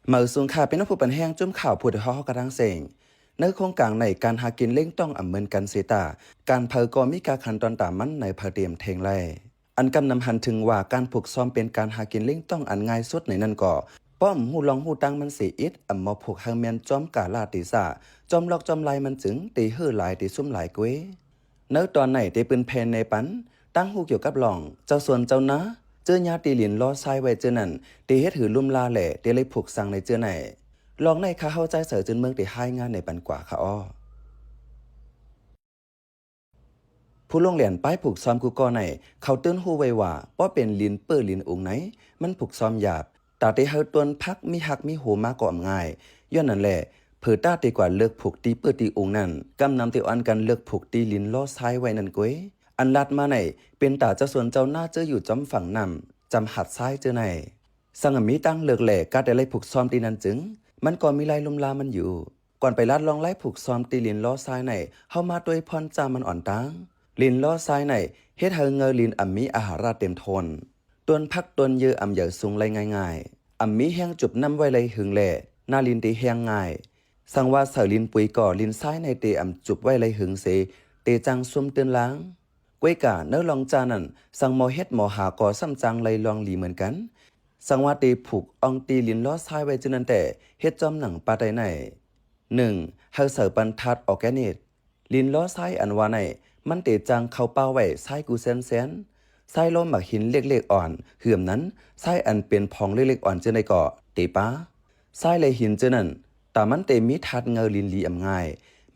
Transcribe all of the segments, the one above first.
เหมือสูงค่าเป็นนักผู้ปันแห้งจุ่มข่าวผู้ที่เขากระดังเสงในโครงการในการหากินเล่งต้องอำเมินกันเสตาการเพอก็มีการขันตอนตามมันในเพอเตรียมเทงไลอันกำนำหันถึงว่าการผูกซ้อมเป็นการหากินเล่งต้องอันง่ายสุดในนั้นก็ป้อมหูลองหูตังมันสีอิดอำมาผูกหางแมนจอมกาลาติสาจอมลอกจอมลายมันจึงตีหื้อหลายตีซุ่มหลายกวยเนื้อตอนไหนตีปืนเพนในปันตั้งหูเกี่ยวกับหลองเจ้าส่วนเจ้านะเจอญาตีหลินล้อทรายไว้เจอนั่นตีเฮ็ดหือลุ่มลาแหล่ตีเลยผูกสั่งในเจอไหนลองในข้าเข้าใจเสือจนเมืองตีให้งานในปันกว่าค่ะอ้อผู้ลงเหรียญป้ายผูกซ้อมกูก่อในเขาเตือนหูไว้ว่าป้อเป็นลินเปื้อลินองไหนมันผูกซ้อมหยาบตาตีเฮาตวนพักมีหักมีโหมากกว่าง่ายย้อนนั่นแหละเผื่อต้าตีกว่าเลือกผูกตีเปื้อตีองนั่นกำนำตีอันกันเลือกผูกตีลินล้อซ้ายไว้นั่นก้วยอันลัดมาในเป็นตาเจ้าส่วนเจ้าหน้าเจออยู่จอมฝั่งนำจำหัดซ้ายเจอในสังมีตั้งเลือกแหล่กาแต่ไล่ผูกซ้อมตีนั้นจึงมันก็มีลายลุมลามันอยู่ก่อนไปลัดลองไล่ผูกซ้อมตีลินล้อซ้ายในเฮามาด้วยพรจามันอ่อนตังลินล้อซ้ายในเฮ็ดเฮาเงอลินอัมมีอาหาราเต็มทนตวนพักตวนเยออำเหยอสูงไล่ง่ายๆอัมมีแห้งจุบน้ำไว้ไล่หึงแหล่นาลินตีแห้งง่ายสังว่าเสลินปุยก่อลินซ้ายในเตอำจุบไว้ไล่หึงเสเตจังซุ่มเตือนล้างก้วยกาเนื้อลองจานั่นสังมอเฮ็ดหมอหาก่อซ้ำจังไล่ลองหลีเหมือนกันสังว่าตีผูกอองตีลินล้อซ้ายไว้จนนั้นแต่เฮ็ดจอมหนังปาไดไหน1เฮาเสิร์ปันทัดออร์แกนิกลินล้อซ้ายอันว่าในมันเตจังเข้าเป้าไว้ซ้ายกูแสนซ้ายล้มหมักหินเล็กๆอ่อนเหื่อมนั้นซ้ายอันเป็นพองเล็กๆอ่อนเจในเกาะเตป้าซ้ายเลยหินเจนั่นแต่มันเตมีทัดเงาลินลีอำง่าย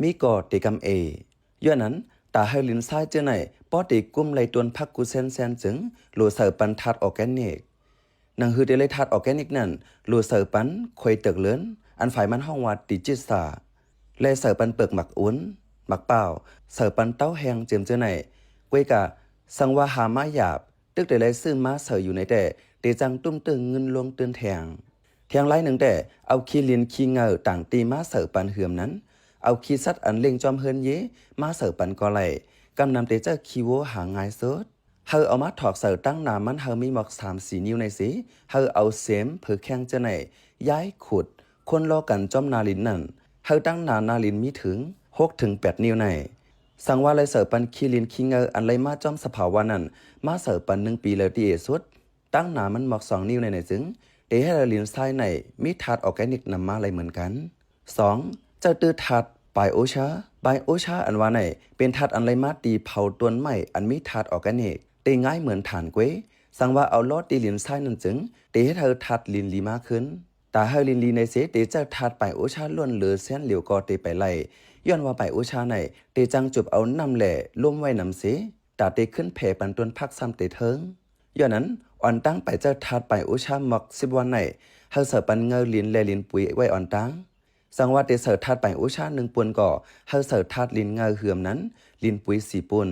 มีก่อเตกำย้อนนั้นตาให้ลินซ้ายเจไหนป้อเตกุ้มไหลตวนพักกูแสนจึงโลเสิร์ปันทัดออร์แกนิกนังฮือเดเลยทัดออร์แกนิกนั่นโลเสิร์ปันควยเตึกเลินอันฝ่ายมันห้องวัดดิจิสาเลยเสิร์ปันเปิกหมักอุ้นหมักเป้าเสิร์ปันเต้าแหงเจียมเจไหนก้วยกะสังว่าหามาหยาบตึกแต่เลยซื้อมาเสิร์อยู่ในแต่เตจังตุ้มตึงเงินลงเตือนแทงไล่หนึ่งแต่เอาขี้ลินขี้เงาต่างตีมาเสิร์ปันเหือมนั้นเอาขี้สัตว์อันเล่งจอมเฮินเยมาเสิร์ปันก็ไหลกำนำเตเจอขี้โวหางายเซิร์เฮาเอามาถอกเสิร์ตั้งนามันเฮามีหมอก3-4 นิ้วในสิเฮาเอาเสมเผือแข้งเจไหนย้ายขุดคนรอกันจอมนาลินนั่นเฮาตั้งนาลินมีถึง6-8 นิ้วในสังว่าเลยเสิร์ปันขี้ลินขี้เงาอันไรมาจอมสภาวะนั้นมาเสิร์ปัน1 ปีเลยที่สุดตั้งนามันหมอก2 นิ้วในจึงเตให้ลินไซในมีทัดออร์แกนิกนำมาอะไรเหมือนกัน2เจ้าตื้อทัดไบโอชาอันว่าในเป็นทัดอันไรมาตีเผาต้นไม้อันมีทัดออร์แกนิกเตง่ายเหมือนฐานกวยสังว่าเอาลอดตีลินไซนั่นจึงเตให้เธอทัดลินลีมากขึ้นตาเฮลินลีในเสเตเจ้าทัดไบโอชาล้วนเหลือแสนเหลียวก็เตไปไล่ย้อนว่าไบโอชาในเตจังจุบเอาน้ำแหล่ล่มไว้นำเสตาเตขึ้นแผ่ปันต้นพักซ้ำเตเทิงย้อนนั้นอ่อนตั้งไปเจ้าทัดไบโอชาหมอก10 วันในเฮาเสิร์ปันเงาลินแลลินปุ๋ยไว้อ่อนตั้งสังว่าเตเสิร์ทัดไบโอชา1 ปวนก่อเฮาเสิร์ทัดลินเงาเหือมนั้นลินปุ๋ย4 ปวน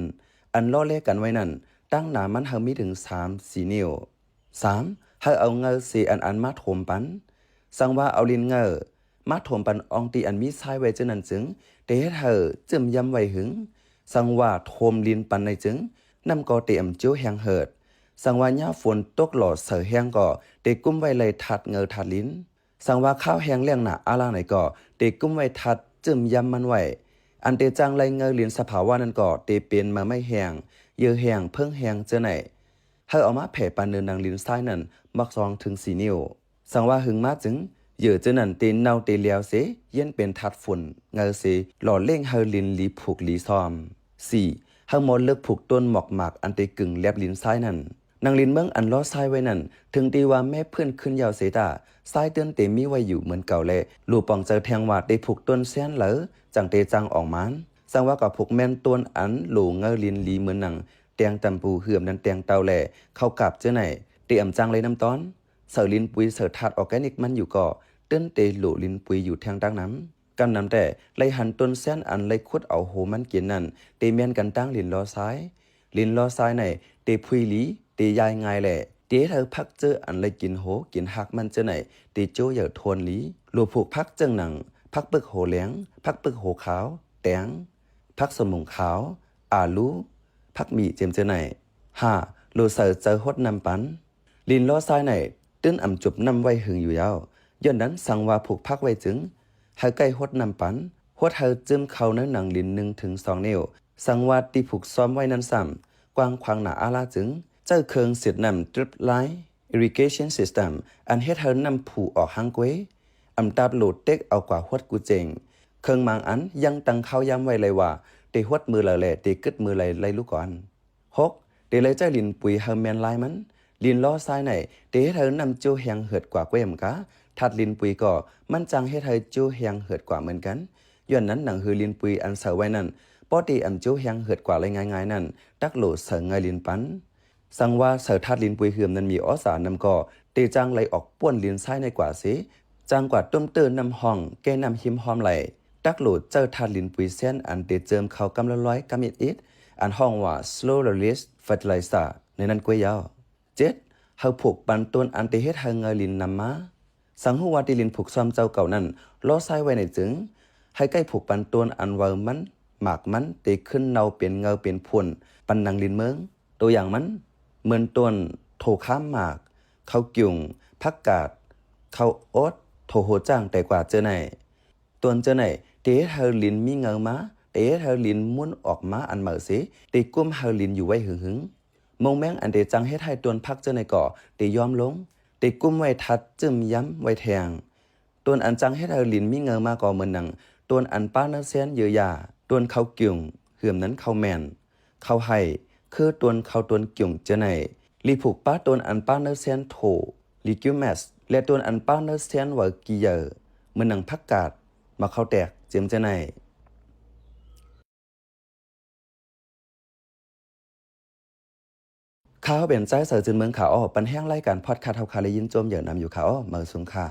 อันล่อเล่กันไว้นั่นตั้งหนามันเฮามีถึง3-4 นิ้ว3เฮาเอาเงาเสอันมาโถมปันสังว่าเอาลินเงามาโถมปันอองตีอันมีซ้ายไว้เจนั้นจึงเตให้เธอจึมยำไว้หึงสังว่าโถมลินปันในจึงนำก่อเตอำเจียวแหงเหิดสังว่าหญ้าฝนตกหลอดเสือแหงก่อเตกุ้มไว้เลยทัดเงาทัดลิ้นสังว่าข้าวแหงเลี้ยงหนาอาลางไหนก่อเตกุ้มไว้ทัดจึมยำมันไว้อันเตจังไรเงาลิ้นสภาวะนั้นก่อเตเป็นมาไม่แหงเยอะแหงเพิ่งแหงเจอไหนเฮาเอามาแผ่ปันเนินนางลิ้นซ้ายนั่นมัก2-4 นิ้วสังว่าหึงมาจึงเยอะเจอนั่นเตนเนาเตเลียวเสเย็นเป็นทัดฝุ่นเงาเสหล่อเล่งเฮาลินลีผูกลีซ้อม4เฮาหมดเลิกผูกต้นหมอกหมากอันเตกึ่งแลบลิ้นซ้ายนั่นนางลินเมืองอันล้อซ้ายไว้นั่นถึงตีว่าแม่เพื่อนขึ้นยาวเสตาซ้ายเตือนเตมีไว้อยู่เหมือนเก่าแลลูปองเจอแทงว่าได้ผูกต้นแสนเหลอจังเตจังออกมันสังว่ากับผูกแม่นต้นอันหลูเงาลินลีเหมือนหนังแตงตำปูเหือมนั้นแตงเตาแหล่เข้ากับเจ้าไหนเตอำจังเลยน้ำต้อนเสอลินปุยเสอทัดออร์แกนิกมันอยู่ก่อเตือนเตหลูลินปุยอยู่แทงดังน้ำกำนำแต่ไล่หันต้นแสนอันไล่ขุดเอาโหมันกินนั่นเตเมียนกันตั้งลินล้อซ้ายในเตพุยลีเตยายง่ายแหละเตเธอพักเจออันไล่กินโหกินหักมันเจ้าไหนเตโจเหยาทวนลีหลูผูกพักเจิงหนังพักปึกโหเหลียงพักปึกโหขาวแตงพักสมุงขาวอาลูพักมีเจมเจอไหน5โลเซอร์เจอฮดนำปันลินล้อซ้ายไหนตื้นอ่ำจุบนำไว้หึงอยู่ยาว ย้อนนั้นสั่งว่าผูกพักไว้จึงหาใกล้ฮดนำปันฮดเฮาจึมเข้าในหนังลิน1 ถึง 2 นิ้วสั่งว่าตีผูกซ้อมไว้นั้นซ้ำกว้างขวางหนาอาลาจึงเจ้าเคืองเสียดนำ drip line irrigation system อันเฮ็ดเฮานำผูออกหางกวยอำตาบโหลดเต็กเอากว่าฮดกูเจงเครื่องมางอันยังตั้งเข้าย้ำไว้เลยว่าเตฮดมือละแหล่เตกึดมือไหลลูกก่อน6เตเลยใจลินปุ๋ยเฮาแมนไลมันลินล้อซ้ายไหนเตเฮ็ดเฮานำโจแหงเหิดกว่ากวยมกะถัดลินปุ๋ยก็มันจังเฮ็ดเฮาโจแหงเหิดกว่าเหมือนกันย้อนนั้นหนังฮือลินปุ๋ยอันเสาไว้นั่นปอตีอำโจแหงเหิดกว่าเลยง่ายๆนั่นตักโหลดเสงไงลินปันสั่งว่าเสาทัดลินปุ๋ยเหือมนั้นมีอสารนำก็เตจังไหลออกป้วนลินซ้ายในกว่าสิจังกว่าต้มเตือนนำห้องแกนำหิมหอมไหลตักโหลดเจ้าทัดลินปุ๋ยเส้นอันเตเจิมเขากำละร้อยกำมิดอิดอันห้องว่า slow release fertilizer ในนั้นกวยยาว7เฮาผูกปันต้นอันเตเฮ็ดเฮาเงยลินนำมาสังหูว่าติลินผูกซ้อมเจ้าเก่านั้นล้อซ้ายไว้ในจึงให้ใกล้ผูกปันต้นอันเวอมันหมากมันเตขึ้นเนาเปลี่ยนเงาเปลี่ยนพุ่นปันนังลินเมืองตัวอย่างมันเหมือนต้นโถข้ามหมากข้าวกิ่งผักกาดข้าวโอ๊ตโถโหจ้างแต่กว่าเจอไหนต้นเจอไหนเตเฮาลินมีเงามาเตเฮาลินม้วนออกมาอันเหมือสิเตกุ้มเฮาลินอยู่ไว้หึงมงแมงอันเตจังเฮ็ดให้ต้นพักเจอในก่อเตยอมลงเตกุ้มไว้ทัดจึมย้ำไว้แทงต้นอันจังเฮ็ดให้ลินมีเงามาก่อเหมือนหนังต้นอันป้าเนื้อเส้นเยอะยาต้นข้าวกิ่งเหือมนั้นข้าวแมนข้าวไห่คือต้นข้าวต้นกิ่งเจอไหนลีผูกป้าต้นอันป้าเนื้อเส้นโถลีกิวแมสและต้นอันป้าเนื้อเส้นว่ากี่เยอะเหมือนหนังผักกาดมาเข้าแตกเจียมเจอไหนข้าวเป็นใจเสือจืนเมืองขาวปันแห้งไล่การพอดคาเทาคาเลยยินโจมอย่างนำอยู่ขาวเมือสูงค่า